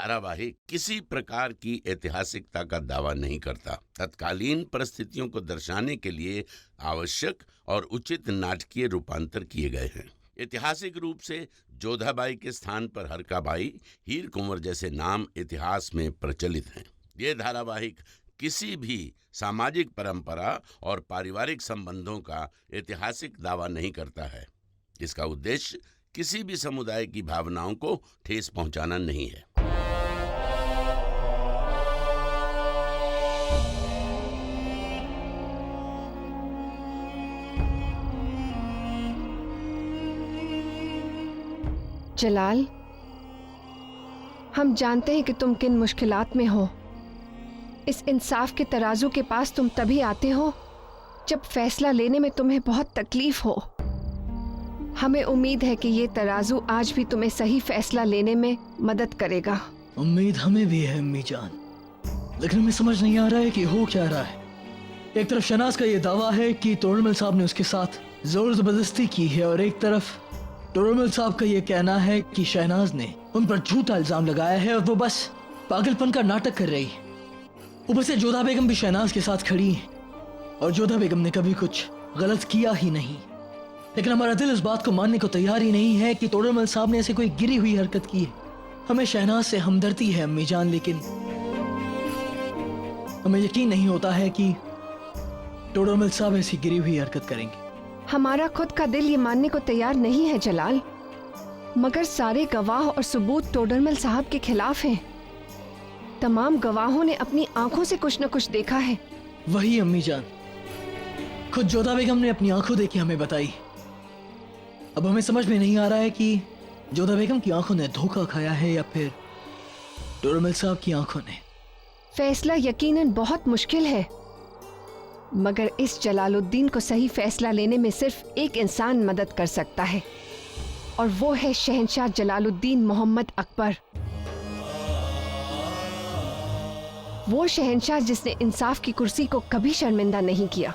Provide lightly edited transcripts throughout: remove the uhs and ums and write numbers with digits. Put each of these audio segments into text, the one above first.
धारावाहिक किसी प्रकार की ऐतिहासिकता का दावा नहीं करता। तत्कालीन परिस्थितियों को दर्शाने के लिए आवश्यक और उचित नाटकीय रूपांतर किए गए हैं। ऐतिहासिक रूप से जोधाबाई के स्थान पर हरकाबाई, हीर कुंवर जैसे नाम इतिहास में प्रचलित हैं। ये धारावाहिक किसी भी सामाजिक परंपरा और पारिवारिक संबंधों का ऐतिहासिक दावा नहीं करता है। इसका उद्देश्य किसी भी समुदाय की भावनाओं को ठेस पहुंचाना नहीं है। जलाल, हम जानते हैं कि तुम किन मुश्किलात में हो। इस इंसाफ के तराजू के पास तुम तभी आते हो जब फैसला लेने में तुम्हें बहुत तकलीफ हो। हमें उम्मीद है कि ये तराजू आज भी तुम्हें सही फैसला लेने में मदद करेगा। उम्मीद हमें भी है अम्मी जान, लेकिन हमें समझ नहीं आ रहा है कि हो क्या रहा है। एक तरफ शहनाज का ये दावा है कि तोड़मल साहब ने उसके साथ जोर जबरदस्ती की है, और एक तरफ तोड़मल साहब का ये कहना है कि शहनाज ने उन पर झूठा इल्जाम लगाया है और वो बस पागलपन का नाटक कर रही है। ऊपर से जोधा बेगम भी शहनाज के साथ खड़ी है, और जोधा बेगम ने कभी कुछ गलत किया ही नहीं। लेकिन हमारा दिल इस बात को मानने को तैयार ही नहीं है कि तोड़मल साहब ने ऐसे कोई गिरी हुई हरकत की है। हमें शहनाज से हमदर्दी है अम्मी जान, लेकिन हमें यकीन नहीं होता है कि तोड़मल साहब ऐसी गिरी हुई हरकत करेंगे। हमारा खुद का दिल ये मानने को तैयार नहीं है जलाल, मगर सारे गवाह और सबूत तोड़रमल साहब के खिलाफ हैं। तमाम गवाहों ने अपनी आंखों से कुछ न कुछ देखा है। वही अम्मी जान, खुद जोधा बेगम ने अपनी आंखों देखी हमें बताई। अब हमें समझ में नहीं आ रहा है कि जोधा बेगम की आंखों ने धोखा खाया है या फिर तोड़रमल साहब की आंखों ने। फैसला यकीनन बहुत मुश्किल है, मगर इस जलालुद्दीन को सही फैसला लेने में सिर्फ एक इंसान मदद कर सकता है, और वो है शहंशाह जलालुद्दीन मोहम्मद अकबर। वो शहंशाह जिसने इंसाफ की कुर्सी को कभी शर्मिंदा नहीं किया,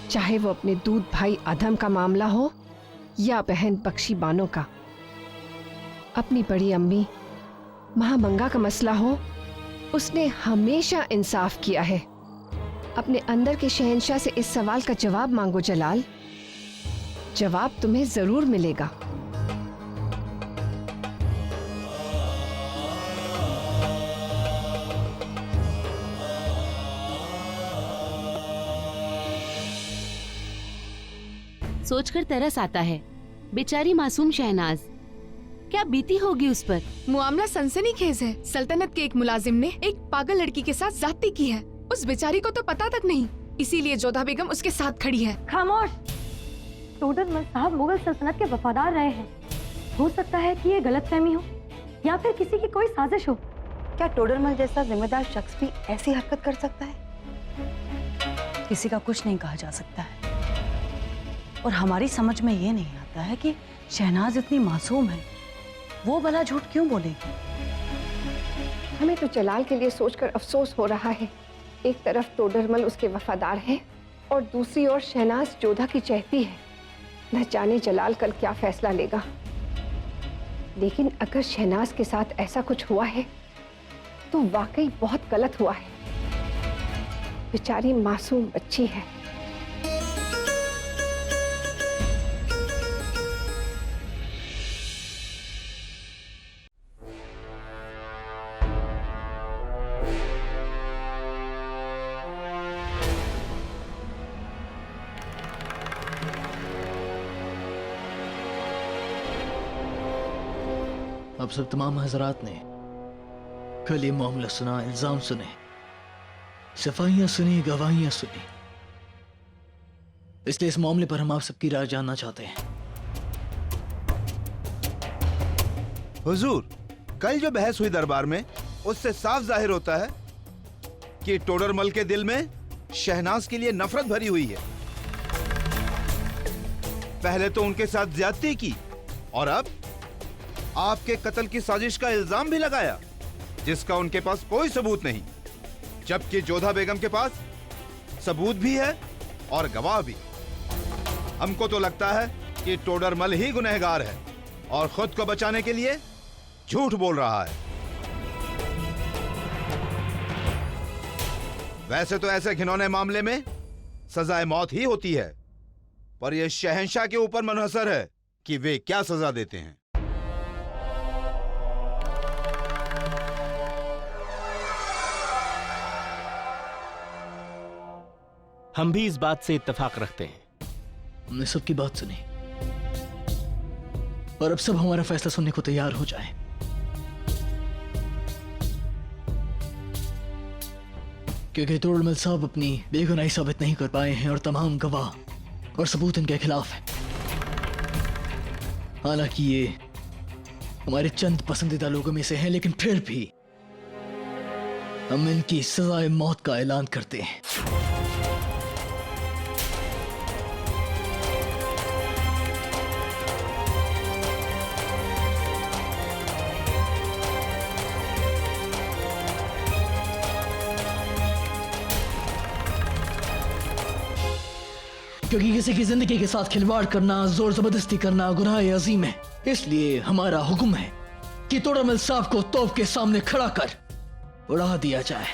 चाहे वो अपने दूध भाई अधम का मामला हो या बहन बख्शी बानो का। अपनी बड़ी अम्मी महामंगा का मसला हो, उसने हमेशा इंसाफ किया है। अपने अंदर के शहंशाह से इस सवाल का जवाब मांगो जलाल, जवाब तुम्हें जरूर मिलेगा। सोचकर तरस आता है, बेचारी मासूम शहनाज, क्या बीती होगी उस पर। मामला सनसनीखेज है। सल्तनत के एक मुलाजिम ने एक पागल लड़की के साथ जाती की है। उस बेचारी को तो पता तक नहीं, इसीलिए जोधा बेगम उसके साथ खड़ी है। खामोश। तोड़रमल साहब मुगल सल्तनत के वफादार रहे हैं। हो सकता है कि ये गलतफहमी हो या फिर किसी की कोई साजिश हो। क्या तोड़रमल जैसा जिम्मेदार शख्स भी ऐसी हरकत कर सकता है? किसी का कुछ नहीं कहा जा सकता है, और हमारी समझ में ये नहीं आता है कि शहनाज इतनी मासूम है, वो भला झूठ क्यों बोलेगी। हमें तो जलाल के लिए सोचकर अफसोस हो रहा है। एक तरफ तोड़रमल उसके वफादार है और दूसरी ओर शहनाज जोधा की चहती है। न जाने जलाल कल क्या फैसला लेगा। लेकिन अगर शहनाज के साथ ऐसा कुछ हुआ है तो वाकई बहुत गलत हुआ है। बेचारी मासूम बच्ची है। अब सब तमाम हजरात ने कल ये मामला सुना, इल्जाम सुने, सफाइयां सुनी, गवाहियां सुनी। इसलिए इस मामले पर हम आप सबकी राय जानना चाहते हैं। हुजूर, कल जो बहस हुई दरबार में, उससे साफ जाहिर होता है कि तोड़रमल के दिल में शहनाज के लिए नफरत भरी हुई है। पहले तो उनके साथ ज्यादती की और अब आपके कत्ल की साजिश का इल्जाम भी लगाया, जिसका उनके पास कोई सबूत नहीं, जबकि जोधा बेगम के पास सबूत भी है और गवाह भी। हमको तो लगता है कि तोड़रमल ही गुनहगार है और खुद को बचाने के लिए झूठ बोल रहा है। वैसे तो ऐसे घिनौने मामले में सजाए मौत ही होती है, पर यह शहंशाह के ऊपर मुनहसर है कि वे क्या सजा देते हैं। हम भी इस बात से इत्तेफाक रखते हैं। हमने सबकी बात सुनी और अब सब हमारा फैसला सुनने को तैयार हो जाए। क्योंकि तोड़मल साहब अपनी बेगुनाही साबित नहीं कर पाए हैं और तमाम गवाह और सबूत इनके खिलाफ हैं। हालांकि ये हमारे चंद पसंदीदा लोगों में से हैं, लेकिन फिर भी हम इनकी सजाए मौत का ऐलान करते हैं। क्योंकि किसी की जिंदगी के साथ खिलवाड़ करना, जोर जबरदस्ती करना गुनाह अजीम है। इसलिए हमारा हुक्म है कि तोड़रमल साहब को तोप के सामने खड़ा कर उड़ा दिया जाए।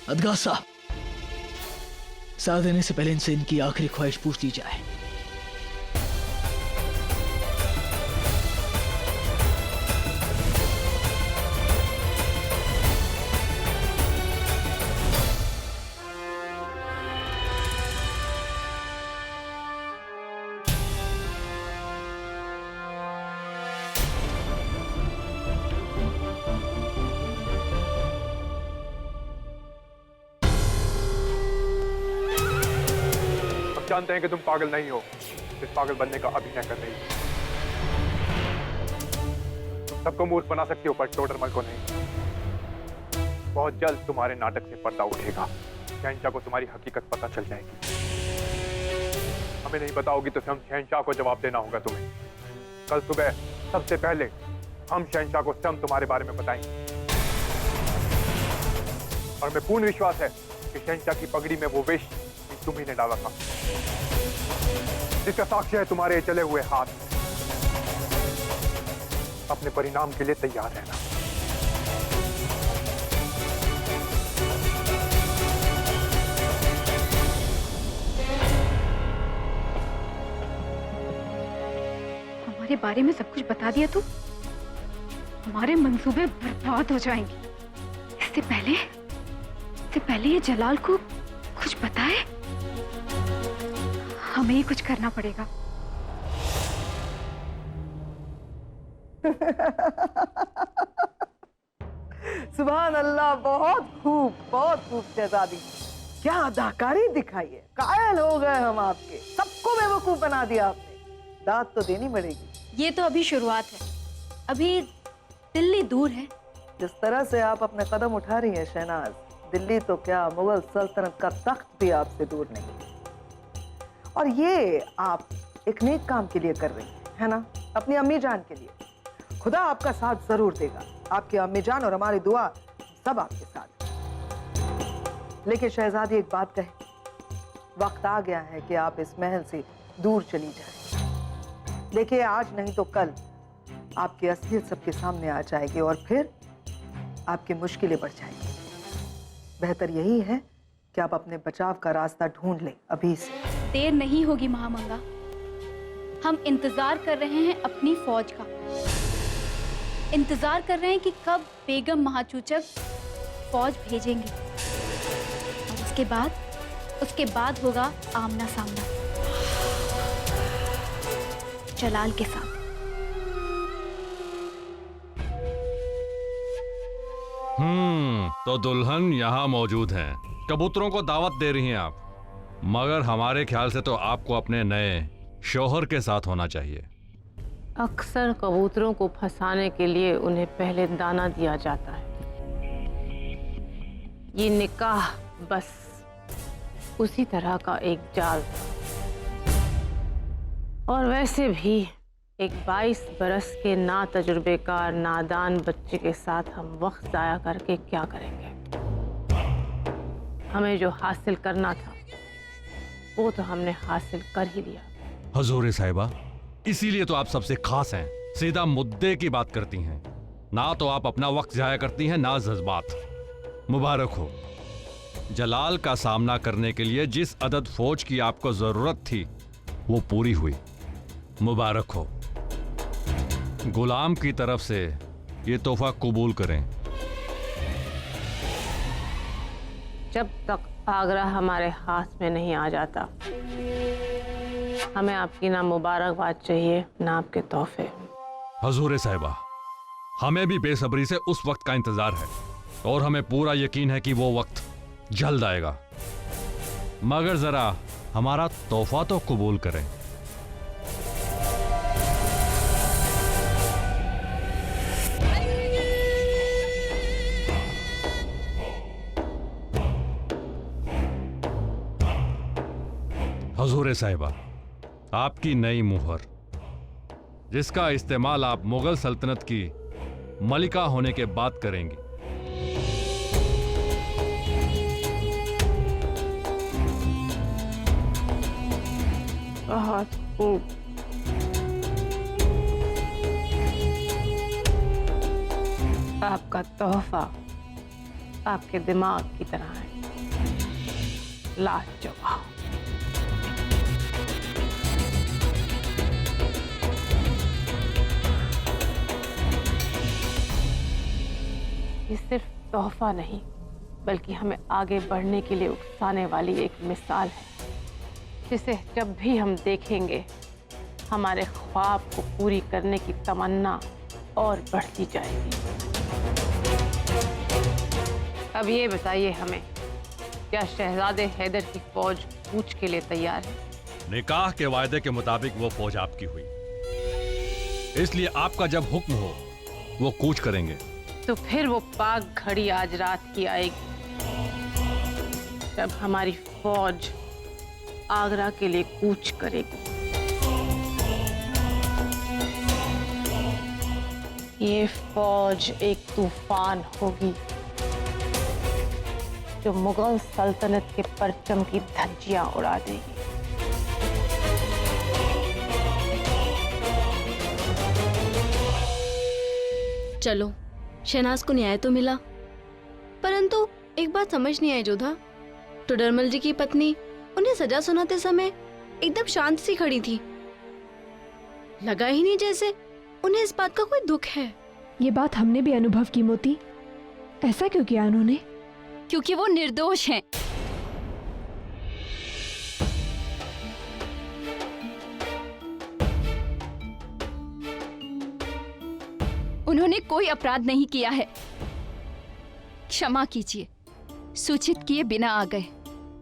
अदगा साहब, साथ देने से पहले इनसे इनकी आखिरी ख्वाहिश पूछ ली जाए। जानते हैं कि तुम पागल नहीं हो, इस पागल बनने का अभिनय कर रही हो। तुम सबको मूर्ख बना सकती हो, पर तोड़रमल को नहीं। बहुत जल्द तुम्हारे नाटक से पर्दा उठेगा। शहंशाह को तुम्हारी हकीकत पता चल जाएगी। हमें नहीं बताओगी तो स्वयं शहंशाह को जवाब देना होगा तुम्हें। कल सुबह सबसे पहले हम शहंशाह को स्वयं तुम्हारे बारे में बताएंगे। और मैं पूर्ण विश्वास है कि शहंशाह की पगड़ी में वो विष तुम्ही ने डाला था, जिसका साक्ष्य है तुम्हारे चले हुए हाथ। अपने परिणाम के लिए तैयार रहना। हमारे बारे में सब कुछ बता दिया तो हमारे मंसूबे बर्बाद हो जाएंगे। इससे पहले ये जलाल को कुछ पता है। हमें ही कुछ करना पड़ेगा। सुभान अल्लाह, बहुत खूब शहजादी, क्या अदाकारी दिखाई है। कायल हो गए हम आपके, सबको बेवकूफ बना दिया आपने। दाद तो देनी पड़ेगी। ये तो अभी शुरुआत है, अभी दिल्ली दूर है। जिस तरह से आप अपने कदम उठा रही हैं शहनाज, दिल्ली तो क्या मुगल सल्तनत का तख्त भी आपसे दूर नहीं। और ये आप एक नेक काम के लिए कर रही हैं, है ना, अपनी अम्मी जान के लिए। खुदा आपका साथ जरूर देगा। आपकी अम्मी जान और हमारी दुआ सब आपके साथ। लेकिन शहजादी एक बात कहे, वक्त आ गया है कि आप इस महल से दूर चली जाएं। देखिए, आज नहीं तो कल आपकी असलियत सबके सामने आ जाएगी और फिर आपकी मुश्किलें बढ़ जाएंगी। बेहतर यही है कि आप अपने बचाव का रास्ता ढूंढ लें अभी से। देर नहीं होगी महामंगा। हम इंतजार कर रहे हैं अपनी फौज का। इंतजार कर रहे हैं कि कब बेगम महाचूचक फौज भेजेंगे। और उसके बाद होगा आमना सामना जलाल के साथ। तो दुल्हन यहाँ मौजूद हैं। कबूतरों को दावत दे रही हैं आप, मगर हमारे ख्याल से तो आपको अपने नए शौहर के साथ होना चाहिए। अक्सर कबूतरों को फंसाने के लिए उन्हें पहले दाना दिया जाता है। ये निकाह बस उसी तरह का एक जाल था। और वैसे भी एक 22 बरस के ना तजुर्बेकार नादान बच्चे के साथ हम वक्त जाया करके क्या करेंगे। हमें जो हासिल करना था वो तो हमने हासिल कर ही लिया। हजूर साहिबा, इसीलिए तो आप सबसे खास हैं, सीधा मुद्दे की बात करती हैं, ना तो आप अपना वक्त जाया करती हैं ना जज्बात। मुबारक हो, जलाल का सामना करने के लिए जिस अदद फौज की आपको जरूरत थी वो पूरी हुई। मुबारक हो। गुलाम की तरफ से ये तोहफा कबूल करें। जब तक आगरा हमारे हाथ में नहीं आ जाता, हमें आपकी ना मुबारकबाद चाहिए ना आपके तोहफे। हजूर साहिबा, हमें भी बेसब्री से उस वक्त का इंतजार है और हमें पूरा यकीन है कि वो वक्त जल्द आएगा, मगर जरा हमारा तोहफा तो कबूल करें। हजूर साहिबा, आपकी नई मुहर, जिसका इस्तेमाल आप मुगल सल्तनत की मलिका होने के बाद करेंगी। बहुत खूब। आपका तोहफा आपके दिमाग की तरह है, लाजवाब। ये सिर्फ तोहफा नहीं, बल्कि हमें आगे बढ़ने के लिए उकसाने वाली एक मिसाल है, जिसे जब भी हम देखेंगे हमारे ख्वाब को पूरी करने की तमन्ना और बढ़ती जाएगी। अब ये बताइए हमें, क्या शहजादे हैदर की फौज कूच के लिए तैयार है? निकाह के वायदे के मुताबिक वो फौज आपकी हुई, इसलिए आपका जब हुक्म हो वो कूच करेंगे। तो फिर वो पाक घड़ी आज रात की आएगी, जब हमारी फौज आगरा के लिए कूच करेगी। ये फौज एक तूफान होगी जो मुगल सल्तनत के परचम की धज्जियां उड़ा देगी। चलो, शहनाज को न्याय तो मिला, परंतु एक बात समझ नहीं आई जोधा, टोडरमल जी की पत्नी उन्हें सजा सुनाते समय एकदम शांत सी खड़ी थी, लगा ही नहीं जैसे उन्हें इस बात का कोई दुख है। ये बात हमने भी अनुभव की मोती। ऐसा क्यों किया उन्होंने? क्योंकि वो निर्दोष हैं। उन्होंने कोई अपराध नहीं किया है। क्षमा कीजिए, सूचित किए बिना आ गए,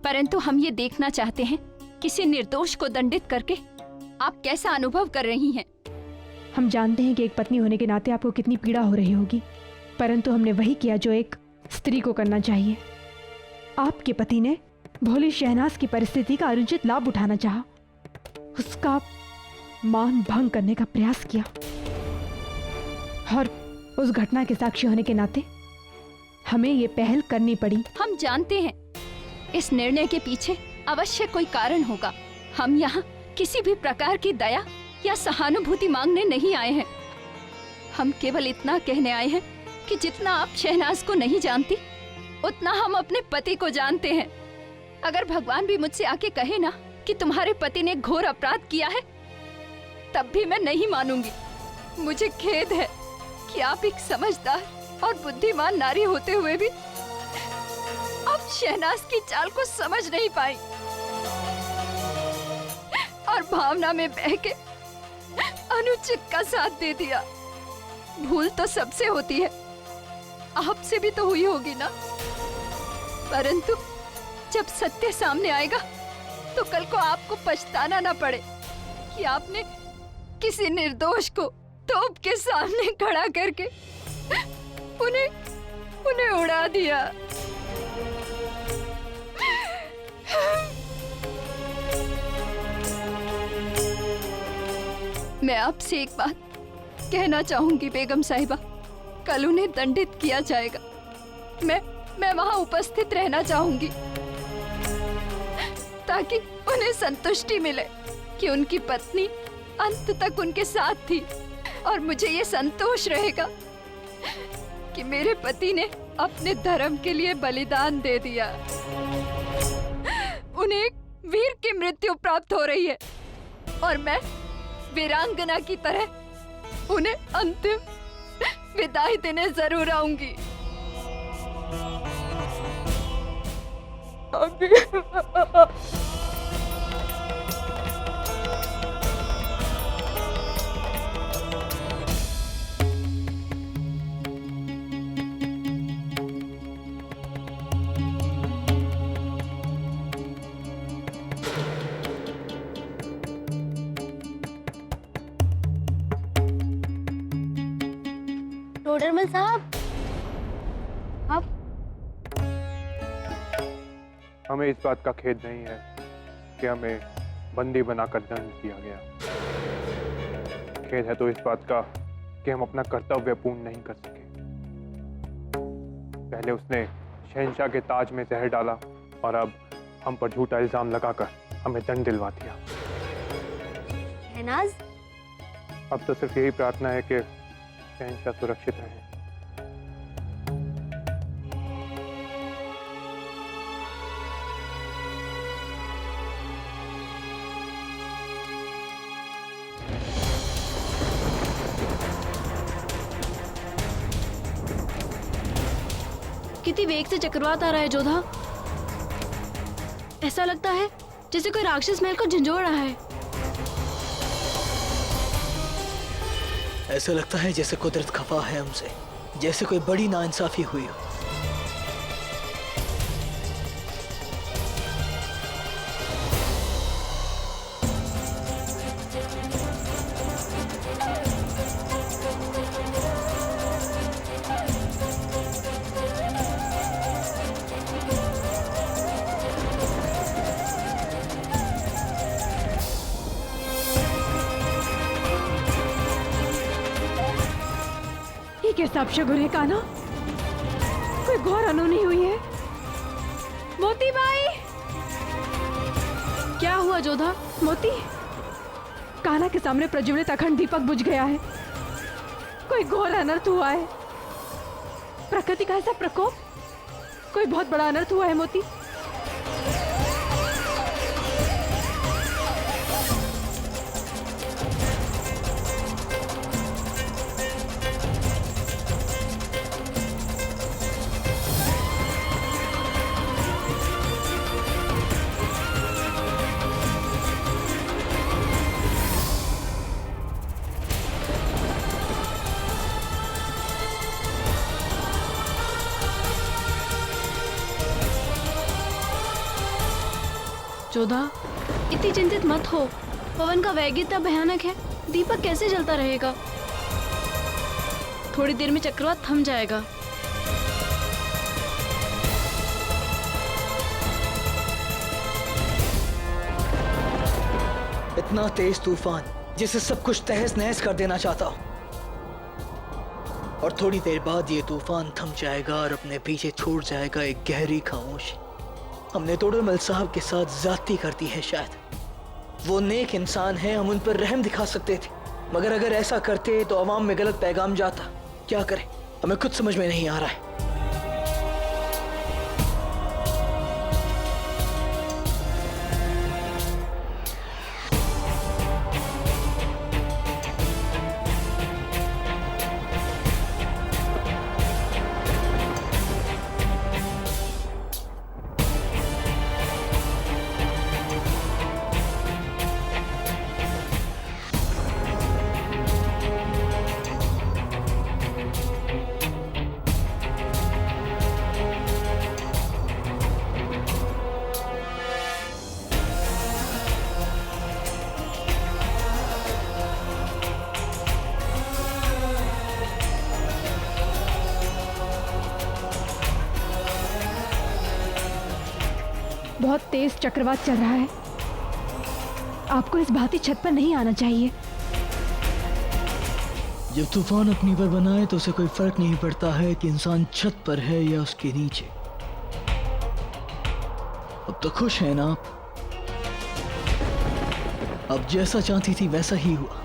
परंतु हम ये देखना चाहते हैं किसी निर्दोष को दंडित करके आप कैसा अनुभव कर रही हैं। हम जानते हैं कि एक पत्नी होने के नाते आपको कितनी पीड़ा हो रही होगी, परंतु हमने वही किया जो एक स्त्री को करना चाहिए। आपके पति ने भोली शहनाज की परिस्थिति का अनुचित लाभ उठाना चाहा, उसका मान भंग करने का प्रयास किया, और उस घटना के साक्षी होने के नाते हमें ये पहल करनी पड़ी। हम जानते हैं इस निर्णय के पीछे अवश्य कोई कारण होगा। हम यहाँ किसी भी प्रकार की दया या सहानुभूति मांगने नहीं आए हैं। हम केवल इतना कहने आए हैं कि जितना आप शहनाज को नहीं जानती, उतना हम अपने पति को जानते हैं। अगर भगवान भी मुझसे आके कहे ना कि तुम्हारे पति ने घोर अपराध किया है, तब भी मैं नहीं मानूंगी। मुझे खेद है कि आप एक समझदार और बुद्धिमान नारी होते हुए भी आप शहनाज की चाल को समझ नहीं पाई और भावना में बह के अनुचित का साथ दे दिया। भूल तो सबसे होती है, आपसे भी तो हुई होगी ना, परंतु जब सत्य सामने आएगा तो कल को आपको पछताना ना पड़े कि आपने किसी निर्दोष को तोप के सामने खड़ा करके उन्हें उड़ा दिया। मैं आपसे एक बात कहना चाहूंगी बेगम साहिबा, कल उन्हें दंडित किया जाएगा। मैं वहां उपस्थित रहना चाहूंगी। ताकि उन्हें संतुष्टि मिले कि उनकी पत्नी अंत तक उनके साथ थी, और मुझे ये संतोष रहेगा कि मेरे पति ने अपने धर्म के लिए बलिदान दे दिया। उन्हें एक वीर की मृत्यु प्राप्त हो रही है और मैं वीरांगना की तरह उन्हें अंतिम विदाई देने जरूर आऊंगी। टोडरमल साहब, आप हमें इस बात का खेद नहीं है कि हमें बंदी बनाकर दंड दिया गया। खेद है तो इस बात का कि हम अपना कर्तव्य पूर्ण नहीं कर सके। पहले उसने शहंशाह के ताज में जहर डाला और अब हम पर झूठा इल्जाम लगाकर हमें दंड दिलवा दिया। शहनाज, अब तो सिर्फ यही प्रार्थना है कि शहंशाह सुरक्षित रहे। कितनी वेग से चक्रवात आ रहा है जोधा। ऐसा लगता है जैसे कोई राक्षस महल को झंझोड़ रहा है। ऐसा लगता है जैसे कुदरत खफा है हमसे, जैसे कोई बड़ी नाइंसाफी हुई हो। कैसा अपशगुन है कान्हा? कोई घोर अनहोनी हुई है। मोती बाई, क्या हुआ जोधा? मोती, कान्हा के सामने प्रज्वलित अखंड दीपक बुझ गया है। कोई घोर अनर्थ हुआ है। प्रकृति का ऐसा प्रकोप, कोई बहुत बड़ा अनर्थ हुआ है मोती। जोधा, इतनी चिंतित मत हो। पवन का वेग इतना भयानक है, दीपक कैसे जलता रहेगा? थोड़ी देर में चक्रवात थम जाएगा। इतना तेज तूफान जिसे सब कुछ तहस नहस कर देना चाहता हूं, और थोड़ी देर बाद ये तूफान थम जाएगा और अपने पीछे छोड़ जाएगा एक गहरी खामोशी। हमने टोडरमल साहब के साथ ज्यादती कर दी है। शायद वो नेक इंसान है, हम उन पर रहम दिखा सकते थे, मगर अगर ऐसा करते तो अवाम में गलत पैगाम जाता। क्या करें, हमें कुछ समझ में नहीं आ रहा है। बहुत तेज चक्रवात चल रहा है। आपको इस भांति छत पर नहीं आना चाहिए। जब तूफान अपनी पर बनाए तो उसे कोई फर्क नहीं पड़ता है कि इंसान छत पर है या उसके नीचे। अब तो खुश हैं ना आप? अब जैसा चाहती थी वैसा ही हुआ।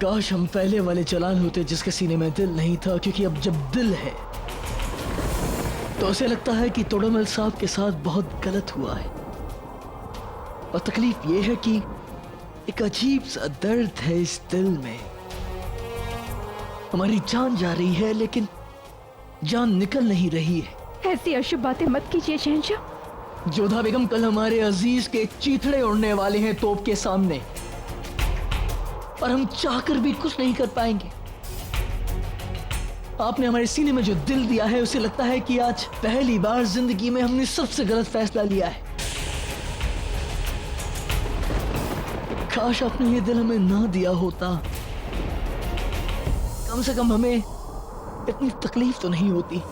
काश हम पहले वाले जलाल होते जिसके सीने में दिल नहीं था, क्योंकि अब जब दिल है तो उसे लगता है कि तोड़रमल साहब के साथ बहुत गलत हुआ है। और तकलीफ ये है कि एक अजीब सा दर्द है इस दिल में। हमारी जान जा रही है लेकिन जान निकल नहीं रही है। ऐसी अशुभ बातें मत कीजिए शहंशाह। जोधा बेगम कल हमारे अजीज के चीथड़े उड़ने वाले हैं तोप के सामने, और हम चाहकर भी कुछ नहीं कर पाएंगे। आपने हमारे सीने में जो दिल दिया है, उसे लगता है कि आज पहली बार जिंदगी में हमने सबसे गलत फैसला लिया है। काश आपने ये दिल हमें ना दिया होता, कम से कम हमें इतनी तकलीफ तो नहीं होती।